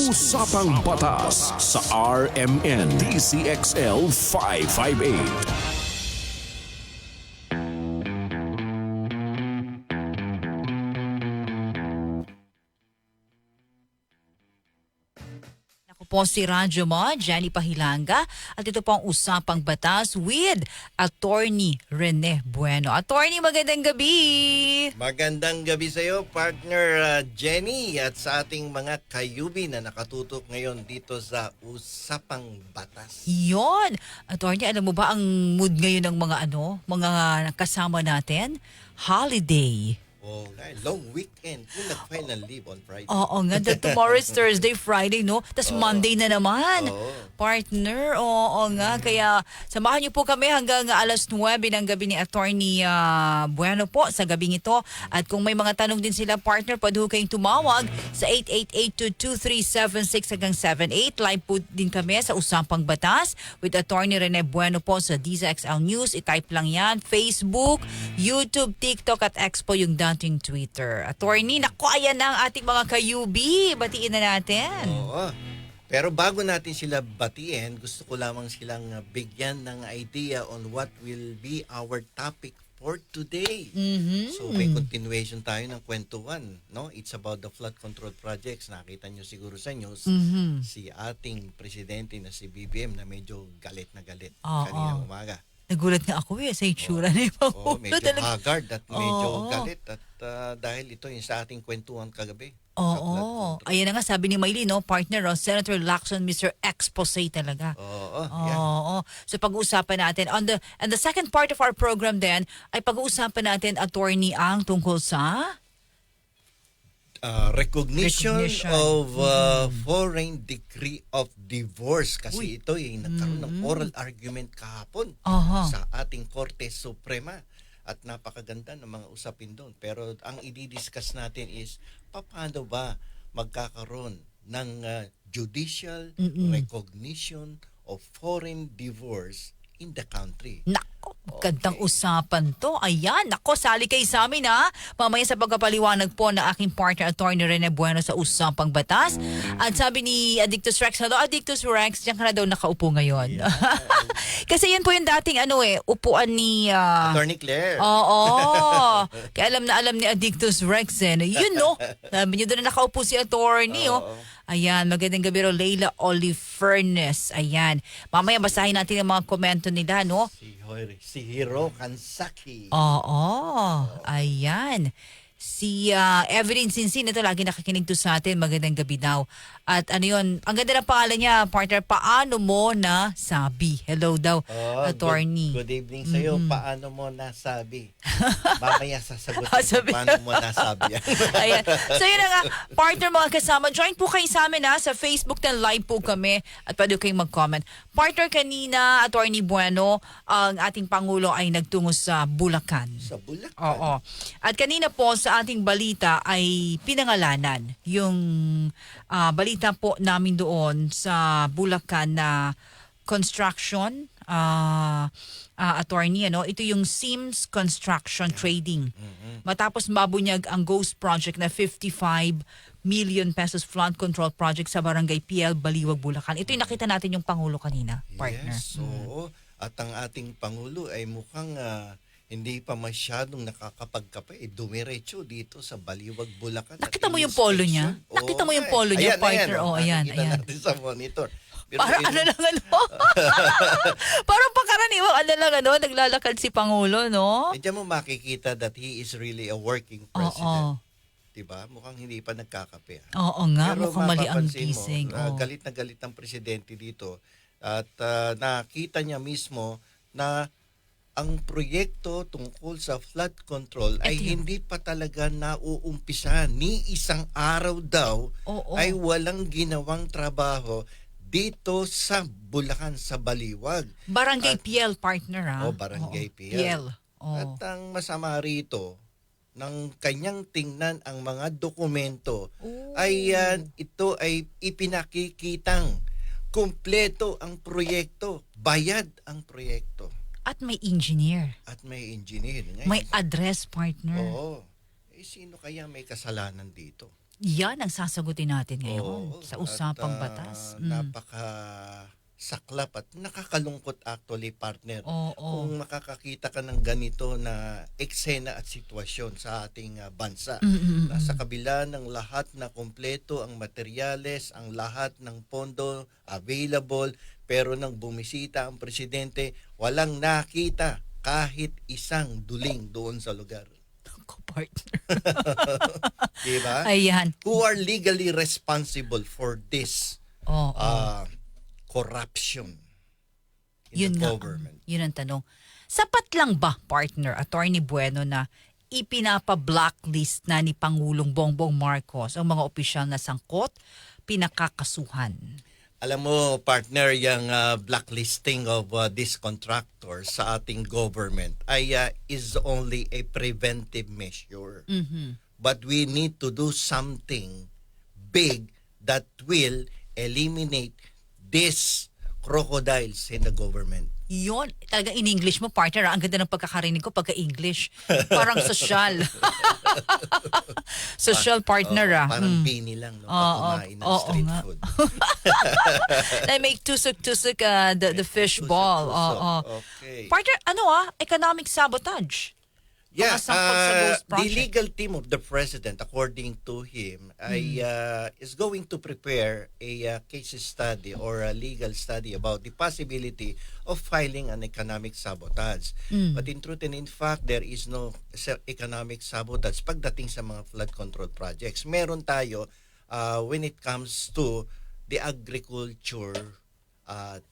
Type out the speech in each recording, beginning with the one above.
Usapang Batas sa RMN DCXL 558. Po si Radyo Mo, Jenny Pahilanga, at ito po ang Usapang Batas with Attorney Rene Bueno. Attorney, magandang gabi! Magandang gabi sa iyo, partner Jenny, at sa ating mga kayubi na nakatutok ngayon dito sa Usapang Batas. Yon! Attorney, alam mo ba ang mood ngayon ng mga kasama natin? Holiday. Oh, long weekend. Kung nag-final leave on Friday. Oo nga, tomorrow is Thursday, Friday, no? Tapos Monday na naman. Partner, oo nga. Kaya samahan niyo po kami hanggang alas 9 ng gabi ni Attorney Bueno po sa gabing ito. At kung may mga tanong din sila, partner, pwede ho kayong tumawag sa 8882-2376 hanggang 78. Live po din kami sa Usapang Batas with Attorney Rene Bueno po sa DZXL News. I-type lang yan. Facebook, YouTube, TikTok at Expo yung dating Twitter. Attorney, naku, ayan na ang ating mga kayubi. Batiin na natin. Oo. Pero bago natin sila batiin, gusto ko lamang silang bigyan ng idea on what will be our topic for today. So may continuation tayo ng kwentuhan, no? It's about the flood control projects. Nakita nyo siguro sa news, si ating presidente na si BBM na medyo galit na galit kanina umaga. Nagulat nga ako sa itsura na yung medyo haggard at medyo galit at dahil ito yung sa ating kwentuhan kagabi. Oo. Ayan na nga, sabi ni Maylene, no, partner, Senator Lacson, Mr. Expose talaga. Oo. So pag-uusapan natin, on the second part of our program then, ay pag-uusapan natin, attorney, ang tungkol sa recognition of foreign decree of divorce kasi ito yung nagkaroon ng oral argument kahapon sa ating Korte Suprema at napakaganda ng mga usapin doon. Pero ang i-discuss natin is paano ba magkakaroon ng judicial recognition of foreign divorce in the country. Nako, gandang usapan to. Ayan, nako, sali kayo sa amin ha. Mamaya sa pagkapaliwanag po na aking partner, Attorney Rene Bueno sa Usapang Batas. At sabi ni Addictus Rex, hello Addictus Rex, diyan ka na daw nakaupo ngayon. Yeah. Kasi yan po yung dating upuan ni Attorney Claire. Oo. Kaya alam ni Addictus Rex yun no. Sabi niyo doon na nakaupo si Attorney Ayan, magandang gabi ro, Leila Olifernes. Ayan. Mamaya basahin natin ang mga komento nila, no? Si Hiro Kansaki. Oo. Ayan. Si Evelyn Sinsin, ito lagi nakikinig to sa atin. Magandang gabi daw. At ang ganda ng pangalan niya, partner, paano mo nasabi? Hello daw, attorney. Good evening sa'yo. Paano mo nasabi? Mamaya sasagutin paano mo nasabi. Ayan. So yun na nga, partner, mga kasama, join po kayo sa amin sa Facebook na live po kami at pwede kayong mag-comment. Partner, kanina, Attorney Bueno, ang ating Pangulo ay nagtungo sa Bulacan. Sa Bulacan? Oo. At kanina po sa ating balita ay pinangalanan yung balita po namin doon sa Bulacan na construction attorney, ito yung Sims Construction Trading. Matapos mabunyag ang Ghost Project na 55 million pesos flood control project sa Barangay PL, Baliwag, Bulacan. Ito yung nakita natin yung Pangulo kanina, partner. Yes, so at ang ating Pangulo ay mukhang hindi pa masyadong nakakapagkape, dumiretso dito sa Baliwag, Bulacan. Nakita mo yung polo niya? Nakita mo yung polo niya, partner? Ayan. Nakikita natin sa monitor. Parang parang pangkaraniwang naglalakad si Pangulo, no? Diyan mo makikita that he is really a working president. Diba? Mukhang hindi pa nagkakape. Oo nga, pero mukhang mali ang gising. Galit na galit ang presidente dito at nakita niya mismo na ang proyekto tungkol sa flood control ay hindi pa talaga nauumpisa. Ni isang araw daw ay walang ginawang trabaho dito sa Bulacan, sa Baliwag. Barangay PL, partner Barangay PL. At ang masama rito, ng kanyang tingnan ang mga dokumento, ay ito ay ipinakikitang kumpleto ang proyekto, bayad ang proyekto. At may engineer. Ngayon, may address, partner. Sino kaya may kasalanan dito? Yan ang sasagutin natin ngayon Oo, sa usapang at batas. napaka saklap at nakakalungkot actually, partner, Oo. kung makakakita ka ng ganito na eksena at sitwasyon sa ating bansa. Nasa kabila ng lahat na kumpleto ang materyales, ang lahat ng pondo available, pero nang bumisita ang presidente, walang nakita kahit isang duling doon sa lugar. Ako, partner. Di ba? Ayan. Who are legally responsible for this Oo. corruption in Yun the nga, government? yun ang tanong. Sapat lang ba, partner, Attorney Bueno, na ipinapa-blacklist na ni Pangulong Bongbong Marcos ang mga opisyal na sangkot, pinakakasuhan? Alam mo, partner, yung blacklisting of these contractors sa ating government ay is only a preventive measure. But we need to do something big that will eliminate these crocodiles in the government. Yun, talaga in English mo, partner. Ang ganda ng pagkakarinig ko pagka-English. Parang sosyal. Sosyal partner, Parang bini lang, no? Pag kumain ng street nga. food. They make tusok-tusok the fish ball. Okay. Partner, economic sabotage. Yeah, Mga sangkot sa Ghost the Project. legal team of the president, according to him, is going to prepare a case study or a legal study about the possibility of filing an economic sabotage. But in truth and in fact, there is no economic sabotage pagdating sa mga flood control projects. Meron tayo when it comes to the agriculture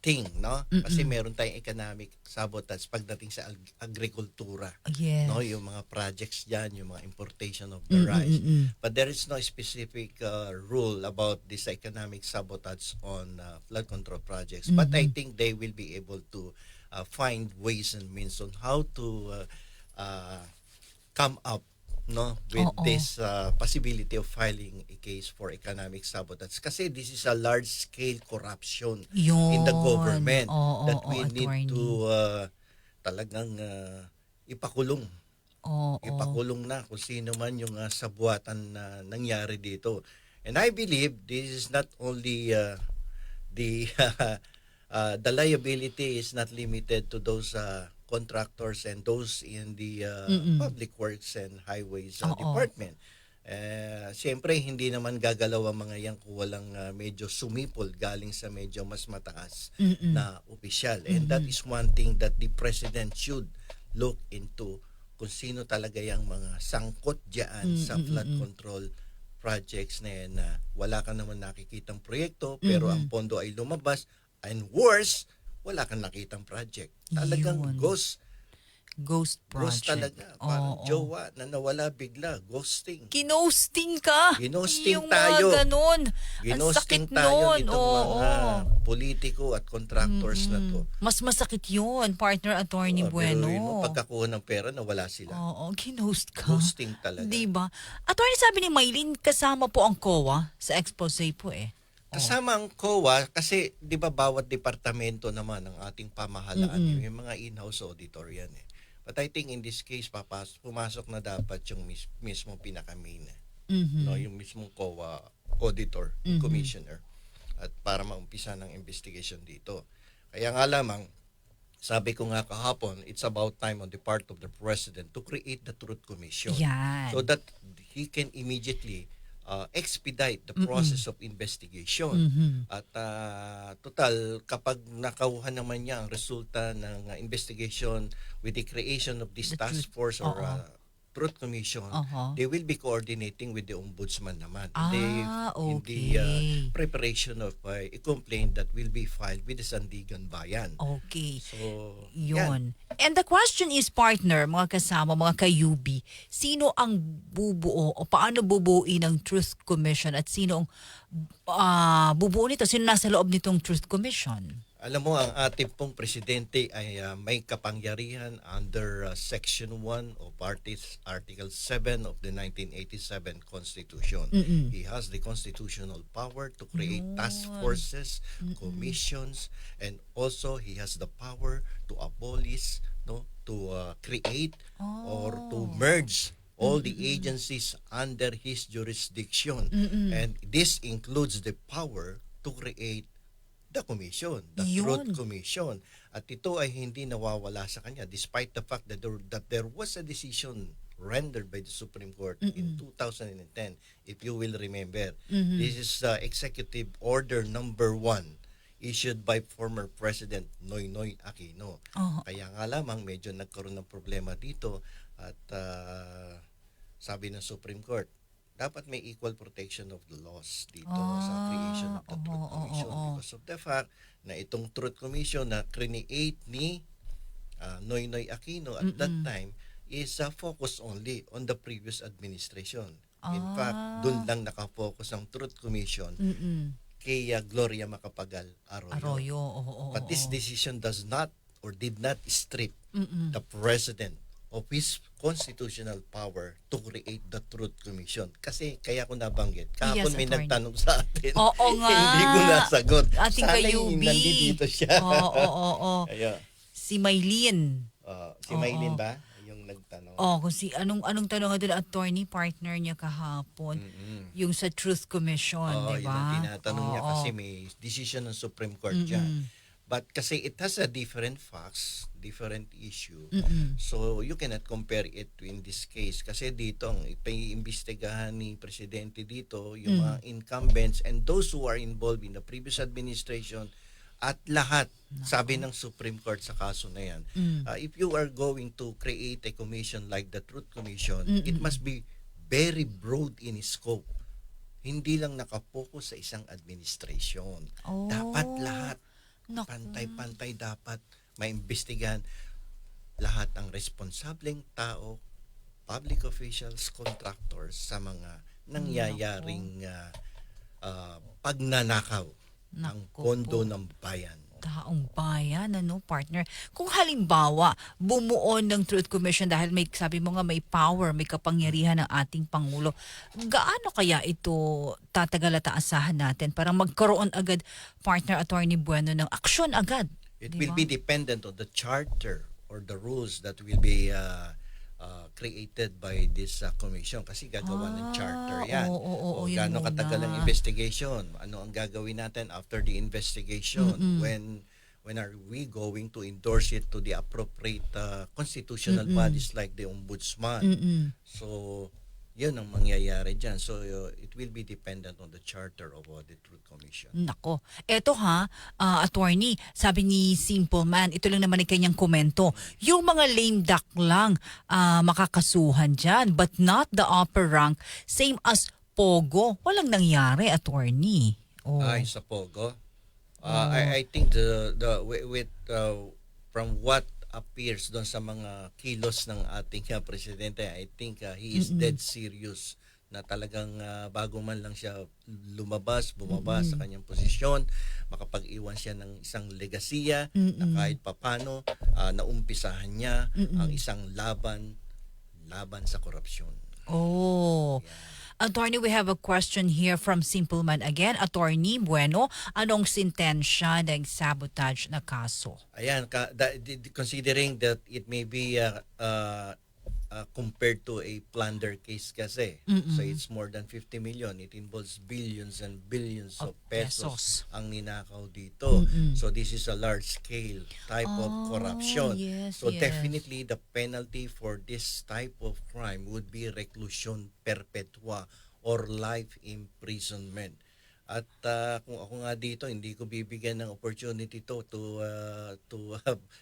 thing, no? Kasi meron tayong economic sabotage pagdating sa agrikultura. Yes. No, yung mga projects diyan, yung mga importation of the rice. But there is no specific rule about this economic sabotage on flood control projects. But I think they will be able to find ways and means on how to come up, no, with this possibility of filing a case for economic sabotage, kasi this is a large scale corruption in the government that we need to talagang ipakulong. Ipakulong na kung sino man yung sabuatan na nangyari dito. And I believe this is not only the liability is not limited to those contractors and those in the public works and highways department. Siyempre, hindi naman gagalaw ang mga yan kung walang medyo sumipol galing sa medyo mas mataas na opisyal. And that is one thing that the president should look into, kung sino talaga yung mga sangkot dyan sa flood control projects na yan, na wala ka naman nakikitang proyekto pero ang pondo ay lumabas, and worse, wala kang nakitang project. Talagang Yun. ghost Ghost project. talaga. Parang jowa na nawala bigla. Ghosting. Ginosting ka. Ginosting yung tayo. Mga ganun. Ginosting Ang sakit tayo nun. nitong mga politiko at contractors na to. Mas masakit yun, partner Attorney Bueno. Biruin mo, pagkakuha ng pera, nawala sila. Oo, ginost ka. Ghosting talaga. Diba? Attorney, sabi ni Maylin, kasama po ang COA sa expose po eh. Kasama ang COA kasi 'di ba bawat departamento naman ng ating pamahalaan yung mga in-house auditor yan eh. But I think in this case pumasok na dapat yung mismo pinaka-main. No, yung mismong COA auditor, commissioner, at para maumpisa ng investigation dito. Kaya nga lamang sabi ko nga kahapon, it's about time on the part of the president to create the Truth Commission. Yan. So that he can immediately expedite the process of investigation. At total, kapag nakauha naman niya ang resulta ng investigation with the creation of this task force or Truth Commission, they will be coordinating with the ombudsman naman in the preparation of a complaint that will be filed with the Sandigan Bayan. Okay. So, yun. And the question is, partner, mga kasama, mga kayubi, sino ang bubuo o paano bubuuin ang Truth Commission at sino ang bubuo nito? Sino nasa loob nitong Truth Commission? Alam mo, ang ating pong presidente ay may kapangyarihan under Section 1 of Article 7 of the 1987 Constitution. He has the constitutional power to create task forces, commissions, and also he has the power to abolish, no, to create or to merge all the agencies under his jurisdiction. And this includes the power to create the commission, the Truth Commission. At ito ay hindi nawawala sa kanya despite the fact that there was a decision rendered by the Supreme Court in 2010, if you will remember. This is Executive Order number 1 issued by former President Noynoy Aquino. Kaya nga lamang medyo nagkaroon ng problema dito at sabi ng Supreme Court, dapat may equal protection of the laws dito sa creation of the Truth Commission because of the fact na itong Truth Commission na create ni Noynoy Aquino at that time is focused only on the previous administration. In fact, doon lang nakafocus ang Truth Commission kay Gloria Macapagal Arroyo. But this decision does not or did not strip the President of his constitutional power to create the Truth Commission. Kasi kaya ko nabanggit. Kahapon may nagtanong sa atin. Oo nga. Hindi ko nasagot. Ating Sana kayubi. nandito siya. Oo. Ayan. Si Maylene. Si Maylene ba? Yung nagtanong. Kung anong tanong nga doon, attorney partner niya kahapon. Yung sa Truth Commission, di Yun ang ba? tinatanong niya kasi may decision ng Supreme Court dyan. But kasi it has a different facts, different issue. So you cannot compare it in this case. Kasi dito, ang ipaiimbestigahan ni Presidente dito, yung mga incumbents and those who are involved in the previous administration at lahat, sabi ng Supreme Court sa kaso na yan, if you are going to create a commission like the Truth Commission, it must be very broad in scope. Hindi lang nakapokus sa isang administration. Dapat lahat. Pantay-pantay dapat maimbestigahan lahat ng responsableng tao, public officials, contractors sa mga nangyayaring pagnanakaw ng pondo ng bayan. Taong bayan, partner? Kung halimbawa, bumuo ng Truth Commission dahil may, sabi mo nga, may power, may kapangyarihan ng ating Pangulo, gaano kaya ito tatagal at aasahan natin para magkaroon agad, partner Attorney Bueno, ng aksyon agad? It will be dependent on the charter or the rules that will be created by this commission kasi gagawa ng charter yan. Gaano katagal ang investigation? Ano ang gagawin natin after the investigation? When are we going to endorse it to the appropriate constitutional bodies like the Ombudsman? So, yun ang mangyayari dyan. So, it will be dependent on the charter of the Truth Commission. Nako. Eto attorney, sabi ni Simple Man, ito lang naman ang kanyang komento. Yung mga lame duck lang makakasuhan dyan, but not the upper rank, same as Pogo. Walang nangyari, attorney. Ay, sa Pogo? I think from what appears doon sa mga kilos ng ating presidente, I think he is dead serious na talagang bago man lang siya bumaba sa kanyang posisyon, makapag-iwan siya ng isang legasiya na kahit papano naumpisahan niya ang isang laban sa korupsyon. Attorney, we have a question here from Simple Man again. Attorney Bueno, anong sintensya ng sabotage na kaso? Ayan, considering that it may be compared to a plunder case kasi. So it's more than 50 million. It involves billions and billions of pesos ang ninakaw dito. So this is a large scale type of corruption. So definitely the penalty for this type of crime would be reclusion perpetua or life imprisonment. At kung ako nga dito, hindi ko bibigyan ng opportunity to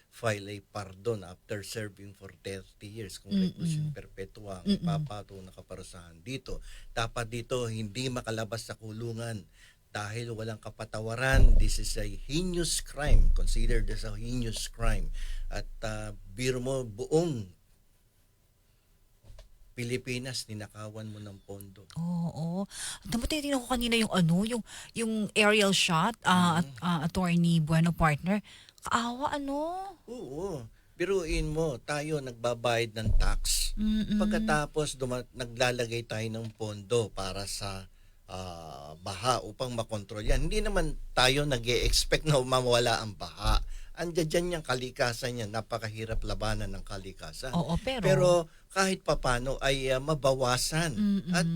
file a pardon after serving for 30 years. Kung reclusion perpetua ang ipapato na kaparusahan dito. Dapat dito hindi makalabas sa kulungan dahil walang kapatawaran. This is a heinous crime. Considered as a heinous crime. At biro mo, buong Pilipinas, ninakawan mo ng pondo. Oo. Tinitingnan ko kanina yung aerial shot, Attorney Bueno, partner. Kaawa, Oo. Biruin mo, tayo nagbabayad ng tax. Pagkatapos naglalagay tayo ng pondo para sa baha upang makontrol yan. Hindi naman tayo nag-e-expect na mawala ang baha. andyan dyan yung kalikasan niya, napakahirap labanan ng kalikasan. Oo, Pero kahit papano ay mabawasan at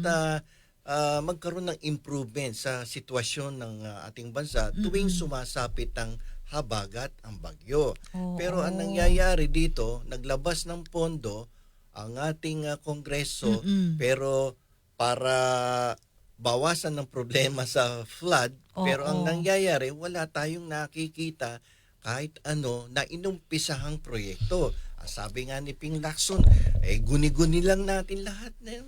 magkaroon ng improvement sa sitwasyon ng ating bansa tuwing sumasapit ang habagat ang bagyo. Pero ang nangyayari dito, naglabas ng pondo ang ating Kongreso pero para bawasan ng problema sa flood, pero ang nangyayari, wala tayong nakikita kahit ano na inumpisahang proyekto. Sabi nga ni Ping Lacson, guni-guni lang natin lahat ng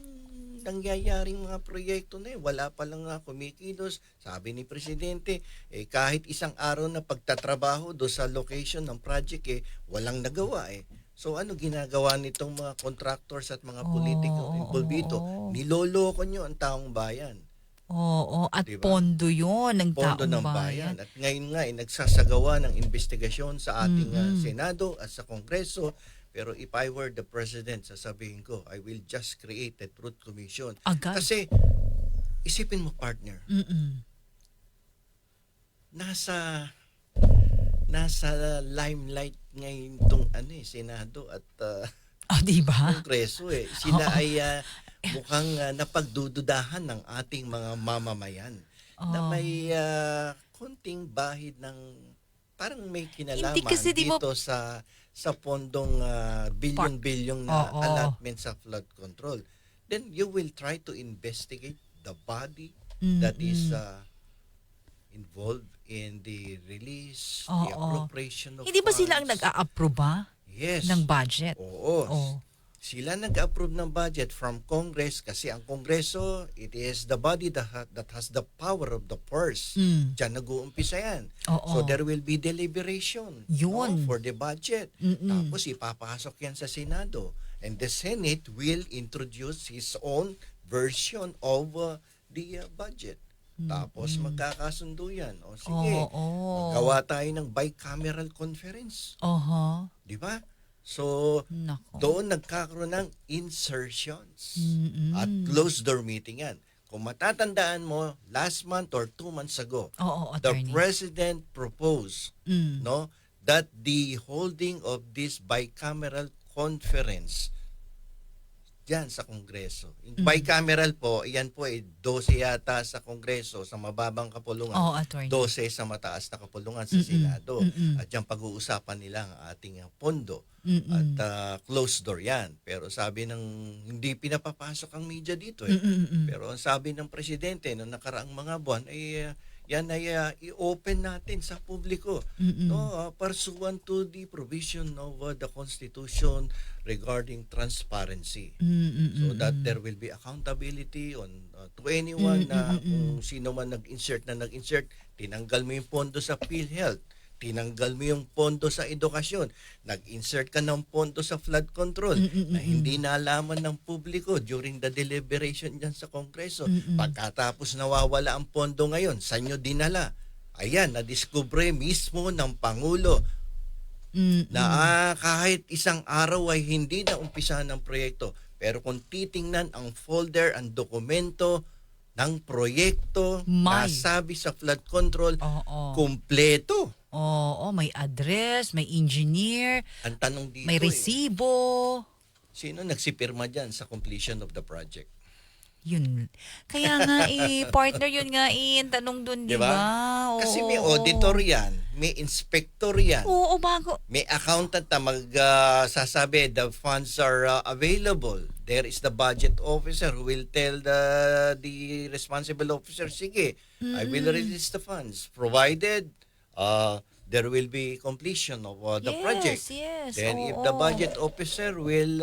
nangyayaring mga proyekto na wala pa lang kumikilos. Sabi ni Presidente, kahit isang araw na pagtatrabaho do sa location ng project, walang nagawa So ano ginagawa nitong mga contractors at mga politiko involved dito? Niloloko nyo ang taong bayan. Oo, at Diba? pondo yun ng Pondo taong ng bayan. At ngayon nga, nagsasagawa ng investigasyon sa ating Senado at sa Kongreso. Pero if I were the President, sasabihin ko, I will just create a truth commission. Agad? Kasi, isipin mo partner, nasa limelight ngayon itong Senado at Diba? Kongreso Sila ay mukhang napagdududahan ng ating mga mamamayan na may konting bahid ng parang may kinalaman Hindi kasi dito sa pondong bilyon-bilyong na allotment sa flood control. Then you will try to investigate the body that is involved in the release, the appropriation of Hindi ba sila ang funds. nag-a-approve Yes. ng budget? Oo. Sila nag-approve ng budget from Congress kasi ang Kongreso, it is the body that has the power of the purse. Diyan nag-uumpisa yan. So there will be deliberation for the budget. Tapos ipapasok yan sa Senado. And the Senate will introduce his own version of the budget. Tapos magkakasundo yan. O sige, magawa tayo ng bicameral conference. Di ba? So, doon nagkakaroon ng insertions. At closed door meeting yan. Kung matatandaan mo, last month or 2 months ago, the President proposed that the holding of this bicameral conference dyan sa Kongreso. Bicameral po, yan po 12 yata sa Kongreso sa mababang kapulungan. 12 sa mataas na kapulungan sa Senado. At yan pag-uusapan nila ang ating pondo. At closed door yan. Pero sabi ng hindi pinapapasok ang media dito Pero ang sabi ng Presidente noong nakaraang mga buwan ay yan ay i-open natin sa publiko pursuant to the provision of the Constitution regarding transparency. So that there will be accountability to anyone na kung sino man nag-insert, tinanggal mo yung pondo sa PhilHealth, tinanggal mo yung pondo sa edukasyon, nag-insert ka ng pondo sa flood control na hindi nalaman ng publiko during the deliberation dyan sa Kongreso. Pagkatapos nawawala ang pondo ngayon, saan nyo dinala? Ayan, nadiskubre mismo ng Pangulo na kahit isang araw ay hindi na umpisa ng proyekto. Pero kung titingnan ang folder, ang dokumento ng proyekto, nasabi sa flood control, kumpleto. May address, may engineer, ang tanong dito may resibo. Sino nagsipirma dyan sa completion of the project? Yun. Kaya nga partner, yun nga ang tanong dun, di ba? Kasi may auditor yan, may inspector yan. Bago. May accountant na magsasabi the funds are available. There is the budget officer who will tell the responsible officer, sige, I will release the funds provided there will be completion of the project. Then if the budget officer will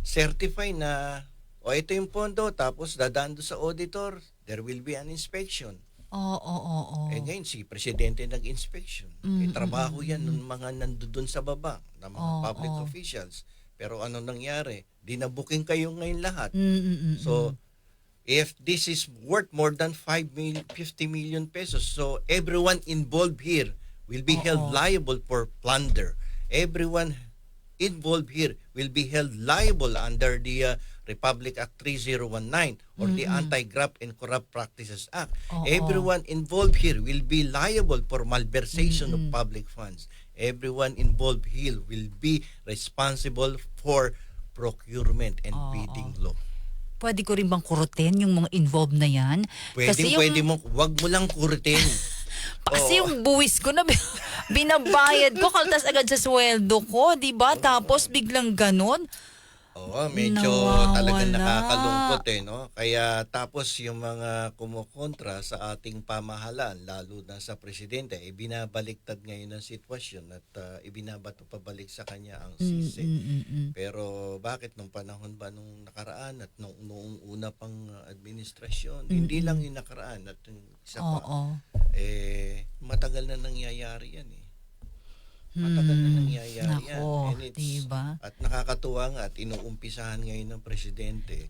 certify na ito yung pondo, tapos dadaan doon sa auditor, there will be an inspection. Ngayon si Presidente nag-inspection. Trabaho yan ng mga nandoon sa baba, ng mga public officials. Pero ano nangyari? Dinabuking kayo ngayon lahat. So, if this is worth more than 50 million pesos, so everyone involved here will be held liable for plunder. Everyone involved here will be held liable under the Republic Act 3019 or the Anti-Graft and Corrupt Practices Act. Everyone involved here will be liable for malversation of public funds. everyone involved here will be responsible for procurement and bidding law. Pwede ko rin bang kurutin yung mga involved na yan? Pwede mo, wag mo lang kurutin. Kasi yung buwis ko na binabayad ko, kaltas agad sa sweldo ko, di ba? Tapos biglang ganon. Oo, medyo Nawawala. talagang nakakalungkot no? Kaya tapos yung mga kumukontra sa ating pamahalaan, lalo na sa presidente, binabaliktad ngayon ang sitwasyon at ibinabato pabalik sa kanya ang sisi. Pero bakit nung panahon ba nung nakaraan at noong una pang administrasyon, hindi lang yung nakaraan at yung isa pa, matagal na nangyayari yan Matagal na nangyayari yan. Nako, And it's, diba? At nakakatuwa nga at inuumpisahan ngayon ng presidente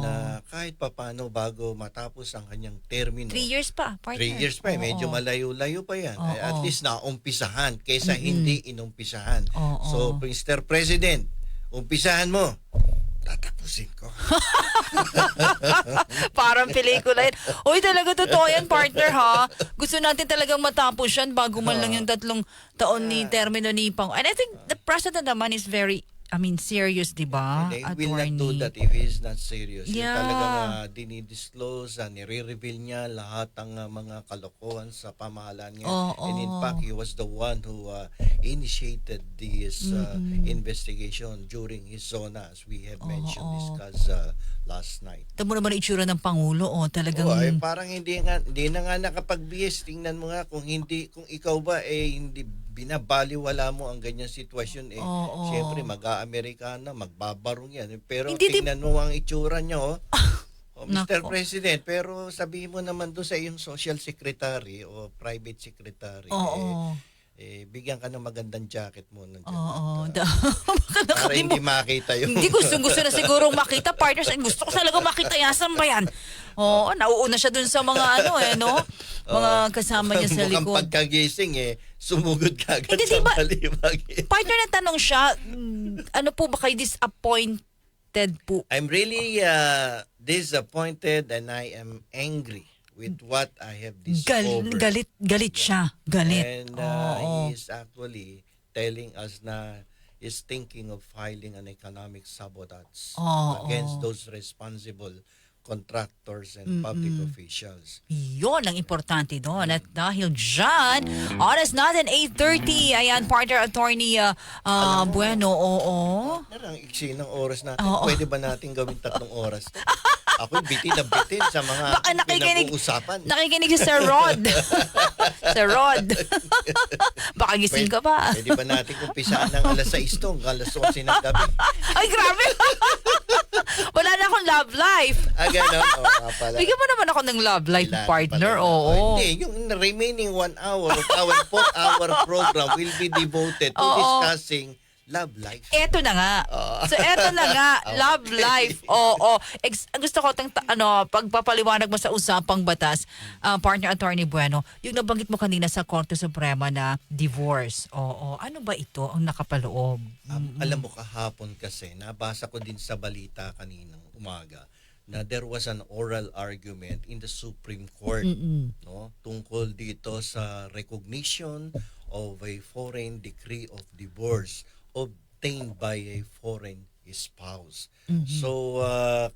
na kahit papano bago matapos ang kanyang termino. 3 years pa, partner. 3 years pa, medyo malayo-layo pa yan. At least naumpisahan kaysa hindi inumpisahan. So, Mr. President, umpisahan mo. Tatapusin ko. Parang pelikula yan. Uy, talaga totoo yan, partner, ha? Gusto natin talagang matapos yan bago man lang yung 3 taon ni termino ni Pang. And I think the president naman is very, serious, di ba? They will not do that if he's not serious. Yeah. Yung talagang dinidisclose, nire-reveal niya lahat ng mga kalokohan sa pamahalaan niya. And in fact, he was the one who initiated this investigation during his zona, as we have mentioned, discussed last night. Tamo naman ang itsura ng Pangulo, talagang... Parang hindi na nga nakapag-BS. Tingnan mo nga kung ikaw ba hindi binabaliwala mo ang ganyang sitwasyon siyempre mag-Amerikana, magbabarong yan. Pero tingnan mo ang itsura niya Mr. President, pero sabihin mo naman doon sa iyong social secretary o private secretary bigyan ka ng magandang jacket mo para hindi makita yung... Hindi gusto na sigurong makita, partners. Gusto ko talaga makita yan. Saan ba yan? Nauuna siya dun sa mga mga kasama niya sa likod. Mukhang pagkagising sumugod ka agad sa diba, balibag. Partner, na tanong siya, ano po ba kayo disappointed po? I'm really disappointed and I am angry with what I have discovered. Galit siya. Galit. And he is actually telling us na is thinking of filing an economic sabotage against those responsible contractors and public officials. Yun ang importante doon. At dahil dyan, oras natin, 8:30. Ayan, partner attorney Bueno. Narang iksi ng oras natin. Pwede ba natin gawin 3 oras? Ako bitin na bitin sa mga pinag-uusapan. Nakikinig si Sir Rod. Sir Rod. Baka gising ka pa. Pwede ba natin kumpisaan ng alas 6 alas 11 ng gabi? Ay, grabe. Wala na akong love life. Gano'n? Pala. Bigyan mo naman ako ng love life, partner. Hindi, yung remaining 1 hour of our 4-hour program will be devoted to discussing love life. Eto na nga. So eto na nga, love life. Gusto ko pagpapaliwanag mo sa usapang batas, partner attorney Bueno, yung nabanggit mo kanina sa Korte Suprema na divorce. Ano ba ito ang nakapaloob? Alam mo kahapon kasi, nabasa ko din sa balita kaninang umaga na there was an oral argument in the Supreme Court tungkol dito sa recognition of a foreign decree of divorce obtained by a foreign spouse. So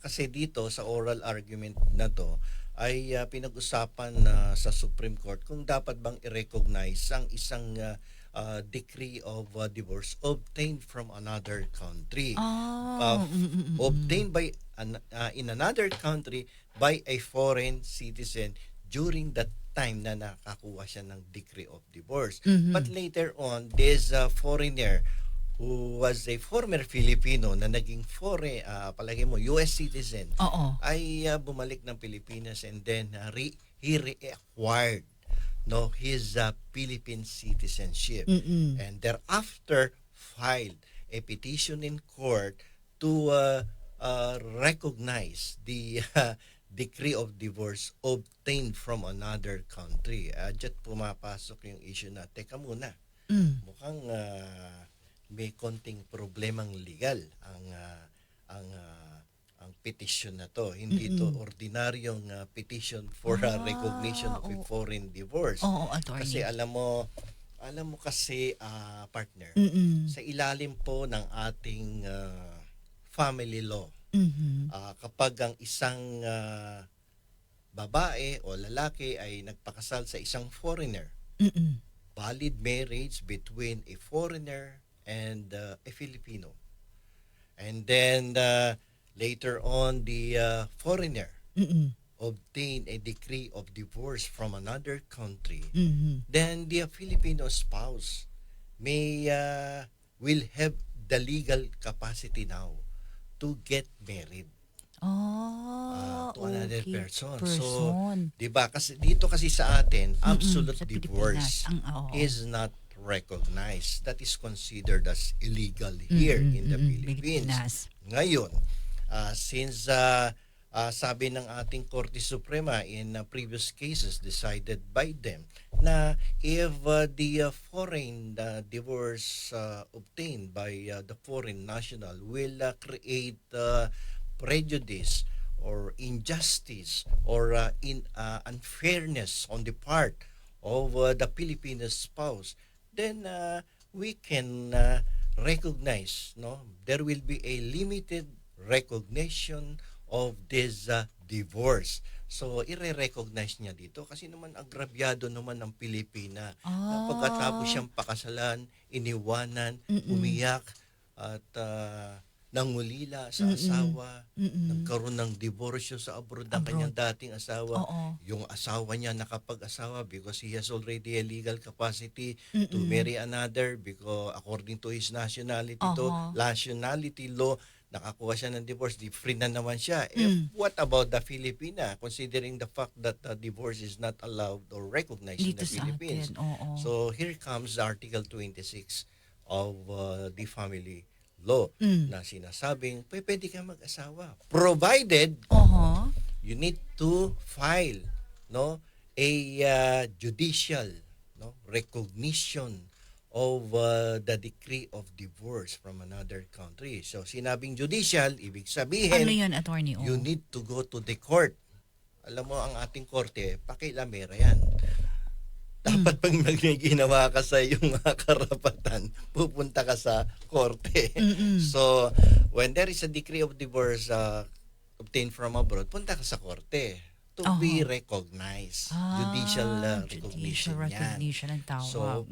kasi dito sa oral argument na to ay pinag-usapan sa Supreme Court kung dapat bang i-recognize ang isang decree of divorce obtained from another country. Obtained by in another country by a foreign citizen during that time na nakakuha siya ng decree of divorce. But later on, this foreigner who was a former Filipino na naging palagi mo, US citizen, ay bumalik ng Pilipinas and then he reacquired his Philippine citizenship. And thereafter filed a petition in court to recognize the decree of divorce obtained from another country. Diyan pumapasok yung issue na, teka muna, mukhang may konting problemang legal ang petition na to. Hindi to ordinaryong petition for recognition of a foreign divorce. Kasi alam mo, Alam mo kasi, partner, Mm-mm. sa ilalim po ng ating family law, Mhm. kapag ang isang babae o lalaki ay nagpakasal sa isang foreigner, Mm-mm. valid marriage between a foreigner and a Filipino. And then later on, the foreigner Mm-mm. obtain a decree of divorce from another country, Mhm. then the Filipino spouse may will have the legal capacity now to get married to another Okay. person. So, Person. 'di ba? Kasi dito kasi sa atin, absolute Sa divorce Pilipinas. Oo. is not recognized. That is considered as illegal here in the Philippines. Pilipinas. Ngayon, since sabi ng ating Korte Suprema in previous cases decided by them na if the foreign divorce obtained by the foreign national will create prejudice or injustice or unfairness on the part of the Filipino spouse, then we can recognize, no, there will be a limited recognition of this divorce. So, ire-recognize niya dito kasi naman agrabyado naman ng Pilipina na pagkatapos siyang pakasalan, iniwanan, umiyak at nangulila sa asawa, nagkaroon ng diborsyo sa abroad ng kanyang dating asawa. Oo. Yung asawa niya nakapag-asawa because he has already a legal capacity to marry another because according to his nationality nationality law, nakakuha siya ng divorce, di free na naman siya. What about the Filipina? Considering the fact that divorce is not allowed or recognized Dito in the sa Philippines. atin. Oo. So here comes Article 26 of the family law na sinasabing pwede ka mag-asawa provided you need to file, no, a judicial, no, recognition of the decree of divorce from another country. So sinabing judicial, ibig sabihin Ano yun, attorney? you need to go to the court. Alam mo, ang ating korte, pakialamera yan. Dapat pag may ginawa ka sa iyong karapatan, pupunta ka sa korte. So, when there is a decree of divorce obtained from abroad, punta ka sa korte to be recognized. Judicial recognition yan. Recognition ang tawag. So,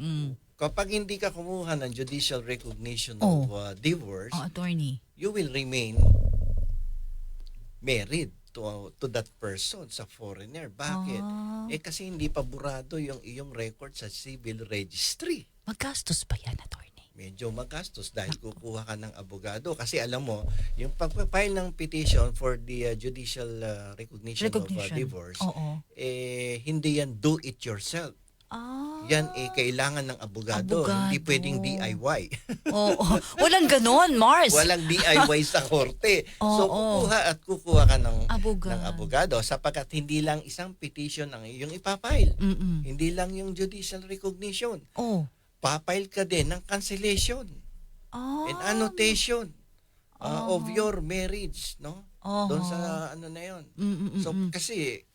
kapag hindi ka kumuha ng judicial recognition of divorce, attorney. you will remain married to that person sa foreigner. Bakit? Kasi hindi pa burado yung iyong record sa civil registry. Magastos pa yan, attorney? Medyo magastos dahil kukuha ka ng abogado. Kasi alam mo, yung pag-file ng petition for the judicial recognition of divorce, hindi yan do it yourself. Yan kailangan ng abogado. Hindi pwedeng DIY. Walang ganon, Mars. Walang DIY sa korte. So kukuha ka ng abogado sapagkat hindi lang isang petition ang iyong ipapile. Hindi lang yung judicial recognition. Papile ka din ng cancellation and annotation of your marriage, no? Doon sa ano na yun. So kasi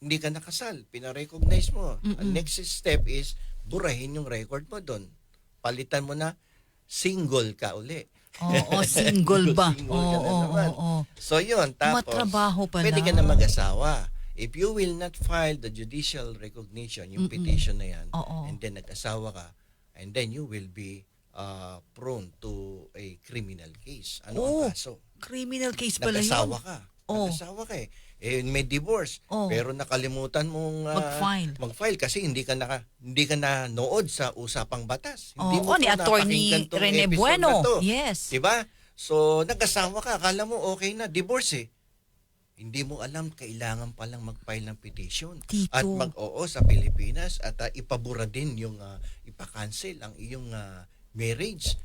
hindi ka nakasal, pina-recognize mo. Ang next step is burahin yung record mo doon. Palitan mo na single ka uli. Single ba? Single ka na naman. So yun, tapos matrabaho pala. pwede ka na mag-asawa. If you will not file the judicial recognition, yung petition na yan, and then nag-asawa ka, and then you will be prone to a criminal case. Ano ang kaso? Criminal case pala yun. Nag-asawa ka. Nag-asawa ka may divorce, pero nakalimutan mong mag-file kasi hindi ka na nood sa usapang batas. Hindi mo ni Attorney Rene Bueno. Yes. Diba? So, nag-asawa ka, akala mo okay na, divorce Hindi mo alam, kailangan palang mag-file ng petition. Tito. At mag-oo sa Pilipinas at ipabura din yung ipa-cancel ang iyong marriage.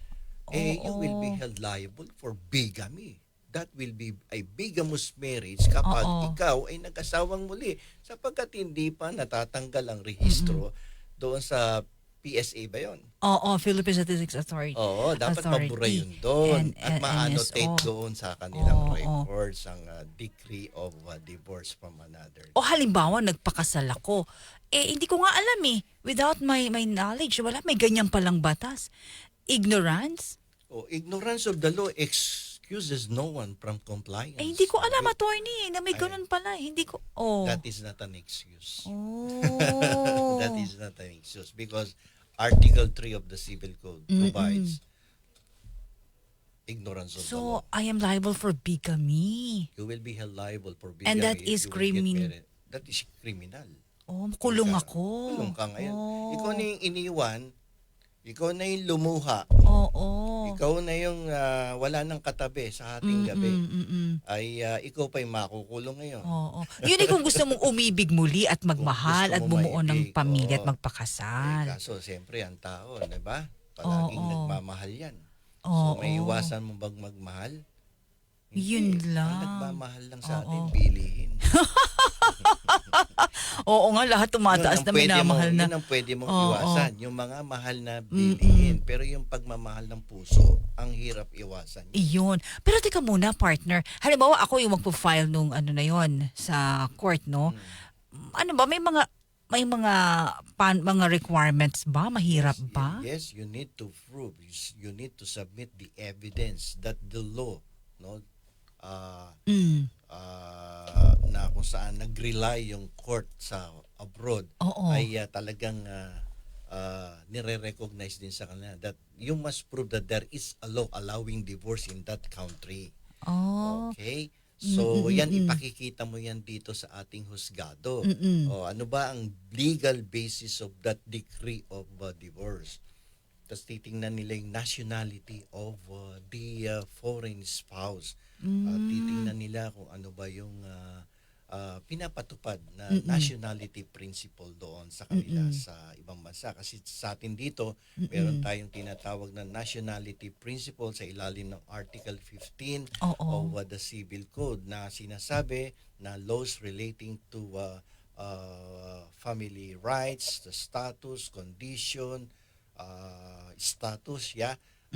You will be held liable for bigamy. That will be a bigamous marriage kapag ikaw ay nag-asawang muli sapagkat hindi pa natatanggal ang rehistro doon sa PSA ba yun? Oo, Philippine Statistics Authority. Oo, dapat Authority. mabura yun doon. At ma-annotate NSO. doon sa kanilang Oo. records ang decree of divorce from another. O halimbawa, nagpakasal ako. Hindi ko nga alam Without my knowledge, wala, may ganyan palang batas. Ignorance? Ignorance of the law excuses no one from compliance. Hindi ko alam, with- attorney, na may ganun pala. Hindi ko, That is not an excuse. Oh. That is not an excuse because Article 3 of the Civil Code provides ignorance of the law. So, I am liable for bigamy. You will be held liable for bigamy. And that if is you will get criminal. married. That is criminal. Kulong ako. Kulong ka ngayon. Oh. Ikaw na yung iniwan, ikaw na yung lumuha, Oo. ikaw na yung wala nang katabi sa ating gabi, ay ikaw pa yung makukulong ngayon. Oo. Yun kung gusto mong umibig muli at magmahal Kung at gusto mo bumuo ng maibig, pamilya at oo. magpakasal. Kaso, siyempre, ang tao, di ba? Palaging Oo. nagmamahal yan. Oo. So, may iwasan mo bang magmahal? Yun lang. Ang nagmamahal lang sa atin, Oo. pilihin. Oo nga, lahat tumataas na minamahal na. Yun ang pwede mong Oo. iwasan. Yung mga mahal na bilihin. Pero yung pagmamahal ng puso, ang hirap iwasan. Iyon. Pero teka muna, partner. Halimbawa, ako yung magpo-file nung na yon sa court, no? Ano ba, may mga mga requirements ba? Mahirap ba? Yes, you need to prove. You need to submit the evidence that the law, no, na kung saan nag-rely yung court sa abroad Oo. ay talagang nire-recognize din sa kanila that you must prove that there is a law allowing divorce in that country. Oh. Okay? So, yan, ipakikita mo yan dito sa ating husgado. O, ano ba ang legal basis of that decree of divorce? Tapos titingnan nila yung nationality of the foreign spouse. Titingnan nila kung ano ba yung pinapatupad na nationality principle doon sa kanila sa ibang bansa. Kasi sa atin dito, meron tayong tinatawag na nationality principle sa ilalim ng Article 15 of the Civil Code na sinasabi na laws relating to family rights, the status, condition, status,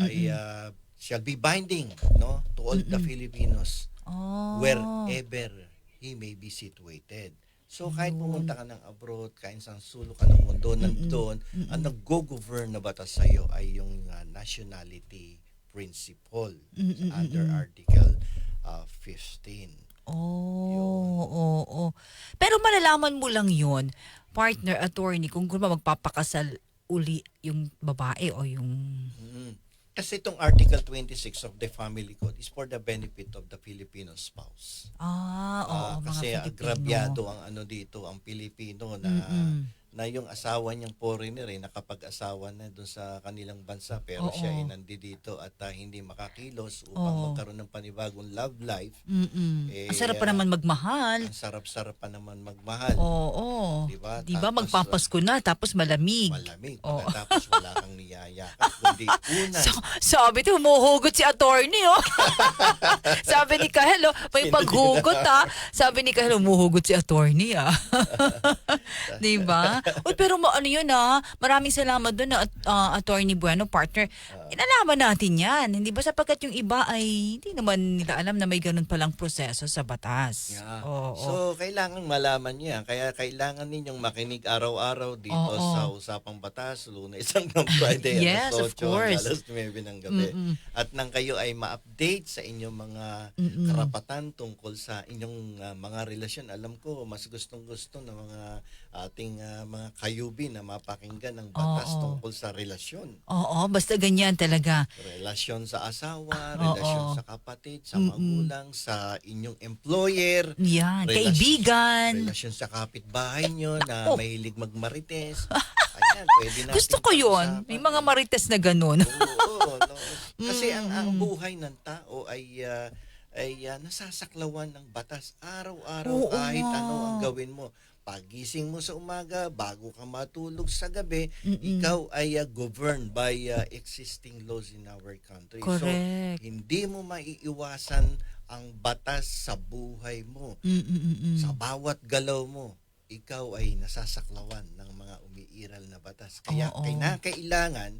ay shall be binding, no, to all the Filipinos wherever he may be situated. So kahit pumunta ka ng abroad, kahit saan sulok ka ng mundo, nandoon, ang nag-go-govern na batas sa iyo ay yung nationality principle under Article 15. Oo. Pero malalaman mo lang yun, partner, attorney, kung magpapakasal uli yung babae o yung... Kasi itong Article 26 of the Family Code is for the benefit of the Filipino spouse. Oo, Kasi mga Filipino. agrabyado ang dito, ang Pilipino na yung asawa niyang foreigner nakapag-asawa na doon sa kanilang bansa pero siya ay nandito at hindi makakilos upang magkaroon ng panibagong love life. Ang sarap pa naman magmahal. Ang sarap-sarap pa naman magmahal. Oo. Diba? Diba, Tapos, magpapasko na, tapos malamig. Pagkatapos wala kang niyayakap. Kundi una. Sabi ito, humuhugot si attorney, Sabi ni Kahel, may paghugot, Sabi ni Kahel, humuhugot si attorney, Diba? Uy, pero ano yun, maraming salamat doon, attorney Bueno, partner. Inalaman natin yan. Hindi ba sapagkat yung iba ay hindi naman nila alam na may ganun palang proseso sa batas. So, kailangan malaman niya. Kaya kailangan ninyong makinig araw-araw dito sa Usapang Batas, Lunes hanggang Friday, Yes, alas of 8 course. alas 9 ng gabi. At nang kayo ay ma-update sa inyong mga karapatan tungkol sa inyong mga relasyon. Alam ko, mas gustong-gusto ng mga ating mga kayubi na mapakinggan ang batas tungkol sa relasyon. Oo, basta ganyan talaga. Relasyon sa asawa, relasyon sa kapatid, sa magulang, sa inyong employer, Yan, kaibigan. relasyon sa kapitbahay nyo na mahilig magmarites. Ayan, pwede natin Gusto ko yun. May mga marites na ganun. Oo, no. Kasi ang buhay ng tao ay nasasaklawan ng batas araw-araw kahit ano ang gawin mo. Pagising mo sa umaga, bago ka matulog sa gabi, ikaw ay governed by existing laws in our country. Correct. So, hindi mo maiiwasan ang batas sa buhay mo. Sa bawat galaw mo, ikaw ay nasasaklawan ng mga umiiral na batas. batas. Kaya Oo. kailangan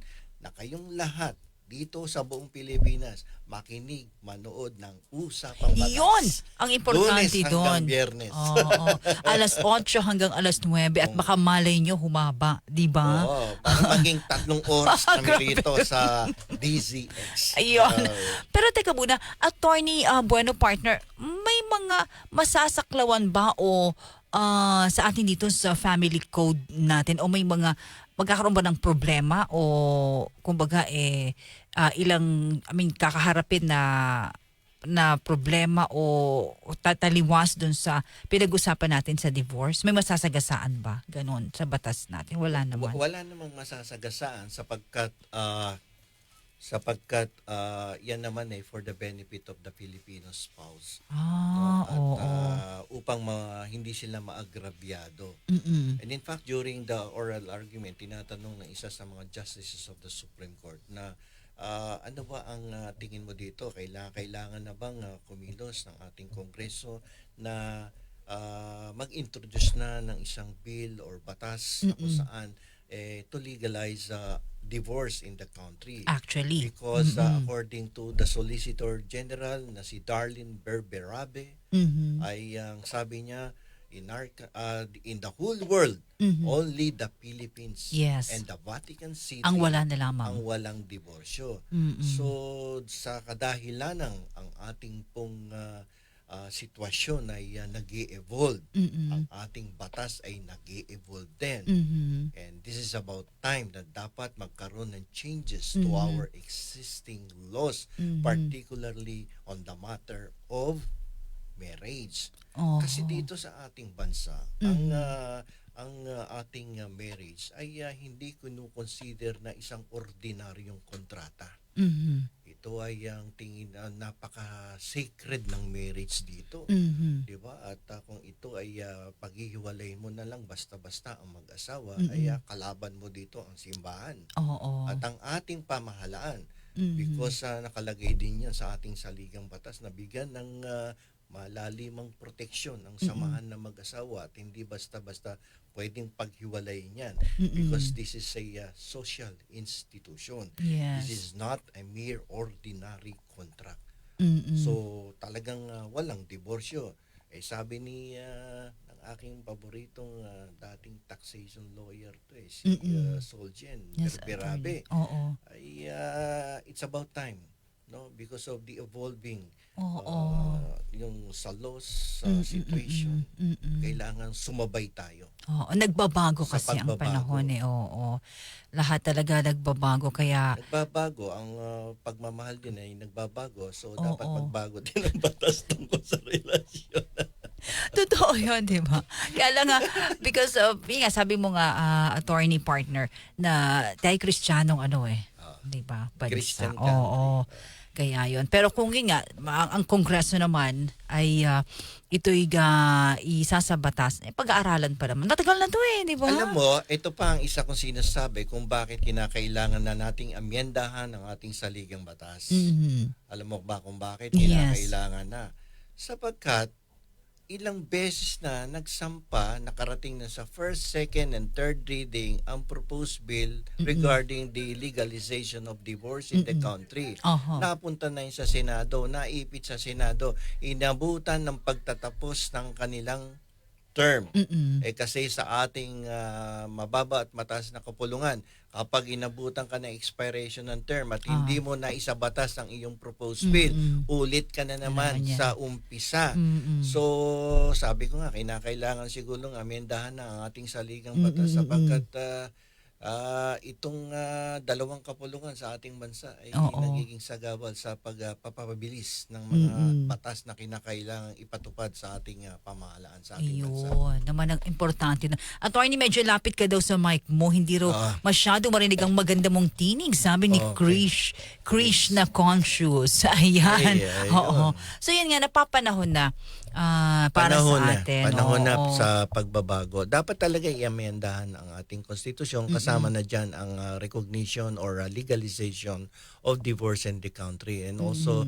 na kayong lahat dito sa buong Pilipinas makinig, manood ng Usapang Batas. Yun ang importante Lunes doon. hanggang Biyernes. Oo. Alas 8 hanggang alas 9 at baka malay nyo humaba, di ba? Oo, para maging 3 oras kami rito sa DZX. Ayun. Pero teka muna, Attorney Bueno partner, may mga masasaklawan ba o sa atin dito sa family code natin o may mga magkakaroon ba ng problema o kumbaga kakaharapin na problema o tataliwas dun sa pinag-usapan natin sa divorce? May masasagasaan ba ganon sa batas natin? Wala naman. Wala namang masasagasaan sapagkat yan naman ay for the benefit of the Filipino spouse. Upang hindi sila maagrabyado. And in fact, during the oral argument, tinatanong ng isa sa mga justices of the Supreme Court na ano ba ang tingin mo dito? Kailangan na bang kumilos ng ating Kongreso na mag-introduce na ng isang bill or batas na kung saan to legalize divorce in the country. Actually. Because according to the Solicitor General na si Darlene Berberabe, ay ang sabi niya, in the whole world, only the Philippines and the Vatican City ang wala na lamang. Ang walang diborsyo. So sa kadahilan ng ang ating pong sitwasyon ay nag-i-evolve. Ang ating batas ay nag-i-evolve din. And this is about time na dapat magkaroon ng changes to our existing laws, particularly on the matter of marriage. Kasi dito sa ating bansa, ang ating marriage ay hindi kinukonsider na isang ordinaryong kontrata. Ito ay ang tingin napaka-sacred ng marriage dito. 'Di ba? At kung ito ay paghihiwalay mo na lang basta-basta ang mag-asawa, ay kalaban mo dito ang simbahan. At ang ating pamahalaan, because nakalagay din yan sa ating saligang batas na bigyan ng malalimang proteksyon ang samahan ng mag-asawa at hindi basta-basta pwedeng paghiwalay niyan because this is a social institution. Yes. This is not a mere ordinary contract. So talagang walang diborsyo. Sabi ni ng aking paboritong dating taxation lawyer to si Soljen Berberabe, ay it's about time, no, because of the evolving yung sa laws situation, kailangan sumabay tayo. Nagbabago kasi ang panahon lahat talaga nagbabago kaya nagbabago ang pagmamahal din ay nagbabago, so dapat magbago din ang batas tungkol sa relasyon. Totoo yun, di ba? Kaya lang because of, sabi mo nga, attorney partner, na tayo Kristiyanong di ba? Christian ka. Kaya yun. Pero kung yun nga, ang Kongreso naman ay ito'y isa sa batas, pag-aaralan pa naman. Natagal na to di ba? Alam mo, ito pa ang isa kong sinasabi kung bakit kinakailangan na nating amyendahan ang ating saligang batas. Alam mo ba kung bakit kinakailangan na? Sapagkat ilang beses na nagsampa, nakarating na sa first, second, and third reading ang proposed bill regarding the legalization of divorce in the country. Napunta na yun sa Senado, naipit sa Senado, inabutan ng pagtatapos ng kanilang term. Kasi sa ating mababa at mataas na kapulungan, kapag inabutan ka ng expiration ng term at hindi mo na isabatas ang iyong proposed bill, ulit ka na naman sa umpisa. So, sabi ko nga, kinakailangan siguro amendahan na ang ating saligang batas sapagkat itong dalawang kapulungan sa ating bansa ay nagiging sagabal sa pagpapabilis ng mga batas na kinakailangang ipatupad sa ating pamahalaan sa ating bansa. Ayun, naman ang importante. Attorney, medyo lapit ka daw sa mic mo. Hindi raw masyado marinig ang maganda mong tinig. Sabi ni Krish na conscious. Ayan. So yun nga, napapanahon na para sa atin. Panahon na sa pagbabago. Dapat talaga i-amendahan ang ating konstitusyon kasama na dyan ang recognition or legalization of divorce in the country, and also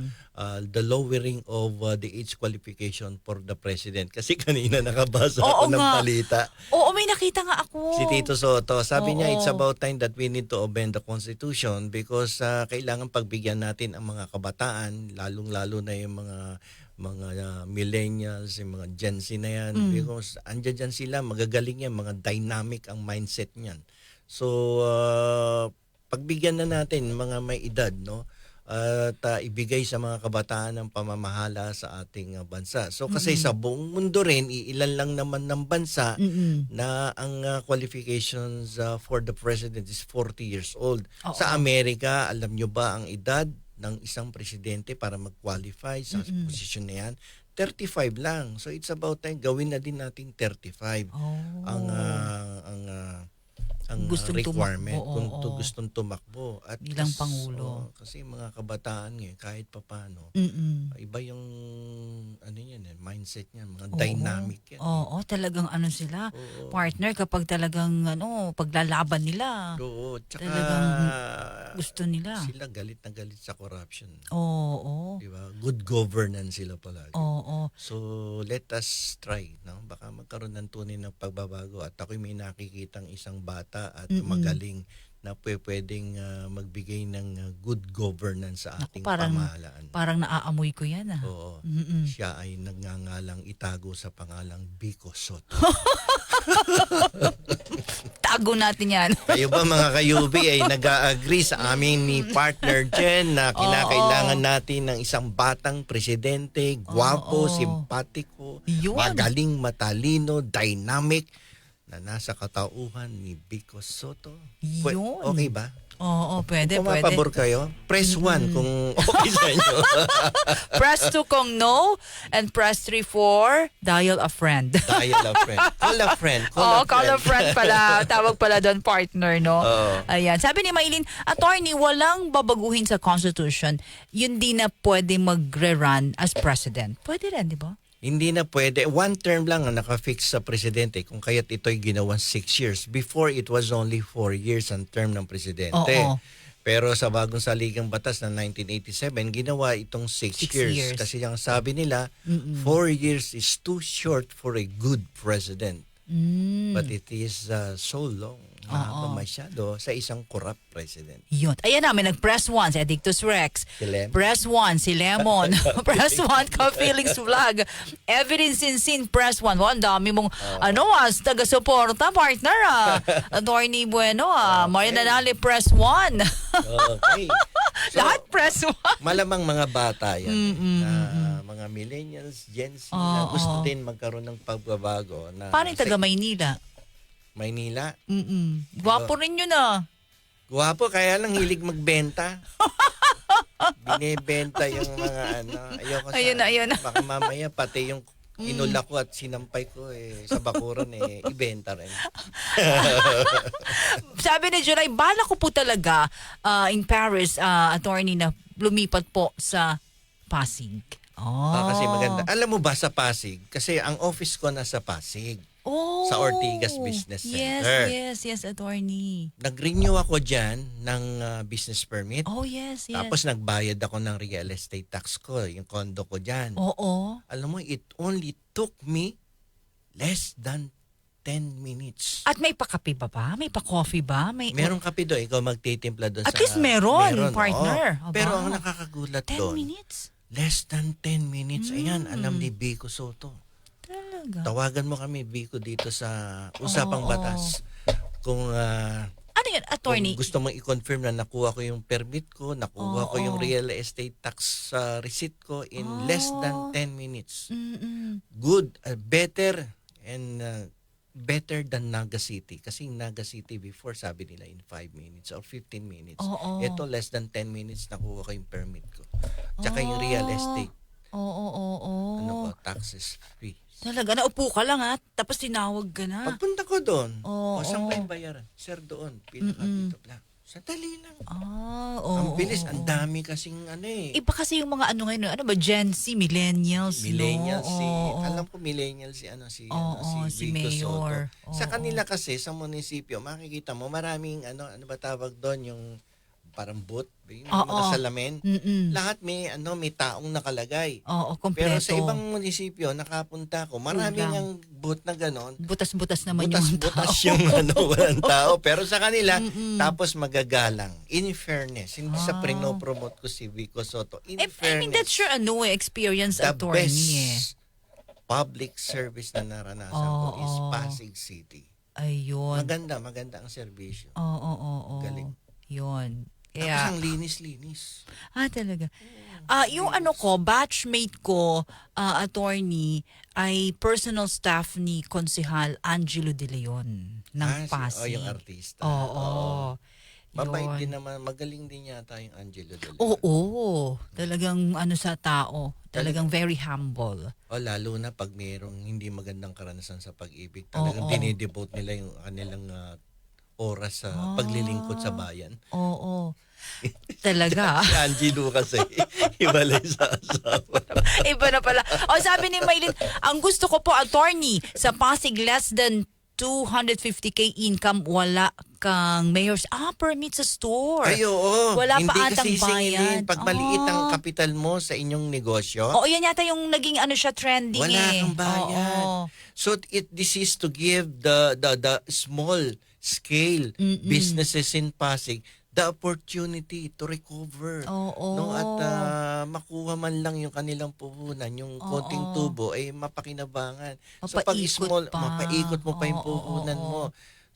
the lowering of the age qualification for the president. Kasi kanina nakabasa ako ng balita. Oo, may nakita nga ako. Si Tito Soto, sabi niya it's about time that we need to amend the Constitution because kailangan pagbigyan natin ang mga kabataan, lalong-lalo na yung mga millennials, yung mga Gen Z na yan, because andyan dyan sila, magagaling yan, mga dynamic ang mindset niyan. So, pagbigyan na natin mga may edad, no? At ibigay sa mga kabataan ang pamamahala sa ating bansa. So, kasi sa buong mundo rin, iilan lang naman ng bansa na ang qualifications for the president is 40 years old. Sa Amerika, alam nyo ba ang edad ng isang presidente para mag-qualify sa posisyon na yan? 35 lang. So it's about time gawin na din nating 35 ang requirement kung gustong tumakbo at bilang pangulo. Kasi mga kabataan ngayon kahit papaano iba yung mindset niyan, mga dynamic yan. Oo, talagang sila, partner, kapag talagang paglalaban nila. Oo, tsaka talagang gusto nila. Sila galit na galit sa corruption. Oo. Diba? Good governance sila palagi. Oo. So let us try, no? Baka magkaroon ng tunay ng pagbabago, at ako'y may nakikitang isang bata at magaling na pwedeng magbigay ng good governance sa ating pamahalaan. Parang naaamoy ko yan. Oo. Siya ay nagngangalang itago sa pangalang Vico Soto. Tago natin yan. Kayo ba mga kayubi ay nag-agree sa amin ni partner Jen na kinakailangan natin ng isang batang presidente, gwapo, simpatiko, magaling, matalino, dynamic, na nasa katauhan ni Vico Soto? Yun. Okay ba? Oo, pwede, kung mapabor kayo, press 1 kung okay sa inyo. Press 2 kung no, and press 3 for dial a friend. Dial a friend. Call a friend. Call a friend pala. Tawag pala doon, partner, no? Ayan. Sabi ni Maylin, attorney, walang babaguhin sa Constitution. Yun di na pwede magre-run as president. Pwede rin, di ba? Hindi na pwede. One term lang ang nakafix sa presidente, kung kaya't ito'y ginawang 6 years. Before, it was only 4 years ang term ng presidente. Pero sa bagong saligang batas ng 1987, ginawa itong 6 years. Kasi ang sabi nila, 4 years is too short for a good president. But it is so long. Mahaba masyado sa isang corrupt president. Yun. Ayan na, may nag-press 1 si Addictus Rex. Press 1 si Lemon. Press 1 ka Feelings Vlog. Evidence in Sin, press 1. Ang dami mong taga-suporta, partner. Attorney Bueno, Maria Nanali, press 1. Okay. So, lahat press 1. Malamang mga bata yan. Mga millennials, Gen Z, na gusto din magkaroon ng pagbabago. Paano yung taga Maynila? Maynila? Gwapo rin yun Gwapo, kaya lang hilig magbenta. Binebenta yung mga ayoko ayun na. Baka mamaya pati yung inula ko at sinampay ko sa bakuran ibenta rin. Sabi ni July, bala ko po talaga in Paris, attorney, na lumipat po sa Pasig. Kasi maganda. Alam mo ba sa Pasig? Kasi ang office ko nasa Pasig. Sa Ortigas Business Center. Yes, attorney. Nag-renew ako dyan ng business permit. Yes. Tapos nagbayad ako ng real estate tax ko, yung condo ko dyan. Alam mo, it only took me less than 10 minutes. At may pakape ba? May pa-coffee ba? Merong kape doon. Ikaw magtitimpla doon. At least meron partner. Pero ang nakakagulat 10 doon, minutes? less than 10 minutes. Ayan, alam ni Vico Soto. Talaga? Tawagan mo kami, Vico, dito sa Usapang Batas. Kung ano yun, attorney? kung gusto mong i-confirm na nakuha ko yung permit ko, nakuha ko yung real estate tax receipt ko in less than 10 minutes. Good, better, and better than Naga City. Kasi Naga City before, sabi nila in 5 minutes or 15 minutes. Ito, less than 10 minutes nakuha ko yung permit ko. Tsaka yung real estate. Ano ko, taxes free. Talaga, naupo ka lang tapos tinawag ka na. Pagpunta ko doon, saan ba yung bayaran? Sir, doon, pinaka dito lang. Sandali lang. Oo. Ang bilis, ang dami kasing Iba kasi yung mga ano ngayon, ano ba, Gen Z, millennials, Millennials no? Oo. alam ko millennials si si Vico Mayor. Soto. Sa kanila kasi sa munisipyo makikita mo maraming ano ba tawag doon yung parang booth, yung mga salamin. Lahat may taong nakalagay. Oo, kompleto. Pero sa ibang munisipyo nakapunta ko, maraming ang booth na ganon. Butas-butas naman yung Butas tao. yung walang tao. Pero sa kanila, tapos magagalang. In fairness, hindi sa prinopromote ko si Vico Soto. In I fairness, mean, that's your experience the attorney. best public service na naranasan ko is Pasig City. Ayun. Maganda ang serbisyo. Oo. Galing. Yun. Tapos Kaya, ang linis-linis. talaga. Yung batchmate ko, attorney, ay personal staff ni Konsehal Angelo De Leon ng Pasig. Yung artista. Oo. Mabait Yun. din naman. Magaling din yata yung Angelo De Leon. Oo. Talagang sa tao. Talagang very humble. Lalo na pag mayroong hindi magandang karanasan sa pag-ibig. Talagang dinidevote nila yung kanilang oras sa paglilingkod sa bayan. Oo. Talaga. Si Angelo kasi, ibalay sa asawa. Iba na pala. Sabi ni Maylin, ang gusto ko po, attorney, sa Pasig less than 250k income, wala kang mayor's permit sa store. Ay, oo. Wala Hindi pa atang kasi singilin bayad. pag maliit ang kapital mo sa inyong negosyo. Oo, yan yata yung naging siya trending Wala kang bayad. Oo. So this is to give the small scale businesses in Pasig the opportunity to recover. At makuha man lang yung kanilang puhunan, yung konting tubo ay mapakinabangan. So pag small, mapaikot mo pa yung puhunan mo.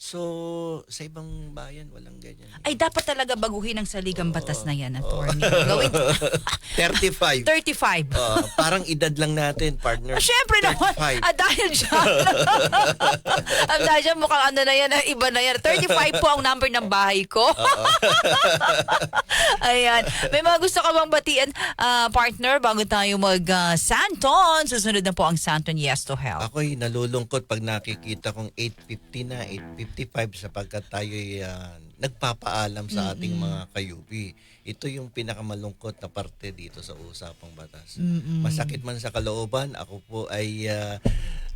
So, sa ibang bayan, walang ganyan. Ay, dapat talaga baguhin ang saligang batas na yan, attorney. Gawin 35. 35. Parang edad lang natin, partner. Siyempre naman. 35. Dahil dyan. Dahil dyan, mukhang na yan, iba na yan. 35 po ang number ng bahay ko. Ayan. May mga gusto ka bang batiin, partner, bago tayo mag-Santon? Susunod na po ang Santon Yes to Help. Ako'y nalulungkot pag nakikita kong 8:50 na, 8:55 sapagkat tayo'y nagpapaalam sa ating mga kayubi. Ito yung pinakamalungkot na parte dito sa Usapang Batas. Masakit man sa kalooban, ako po ay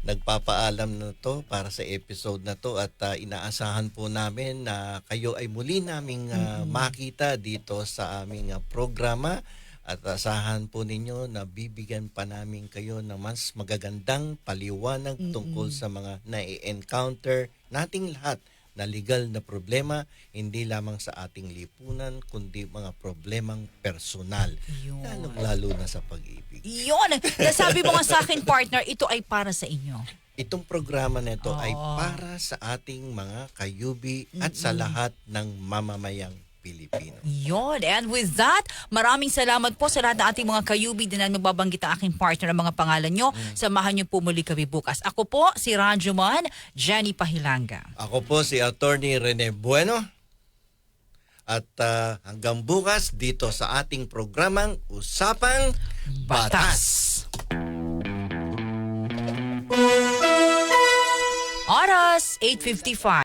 nagpapaalam na to para sa episode na to at inaasahan po namin na kayo ay muli naming makita dito sa aming programa. At asahan po ninyo na bibigyan pa namin kayo ng mas magagandang paliwanag tungkol sa mga na-encounter nating lahat na legal na problema, hindi lamang sa ating lipunan, kundi mga problemang personal, lalong-lalo na sa pag-ibig. Yun! Nasabi mo nga sa akin, partner, ito ay para sa inyo. Itong programa na ito ay para sa ating mga kayubi at sa lahat ng mamamayang Pilipino. Yun. And with that, maraming salamat po sa lahat ng ating mga kayubi din na magbabanggit ang aking partner ng mga pangalan nyo. Samahan nyo po muli kami bukas. Ako po, si Rajuman, Jenny Pahilanga. Ako po si Attorney Rene Bueno. At hanggang bukas dito sa ating programang Usapang Batas. Oras, 8:55.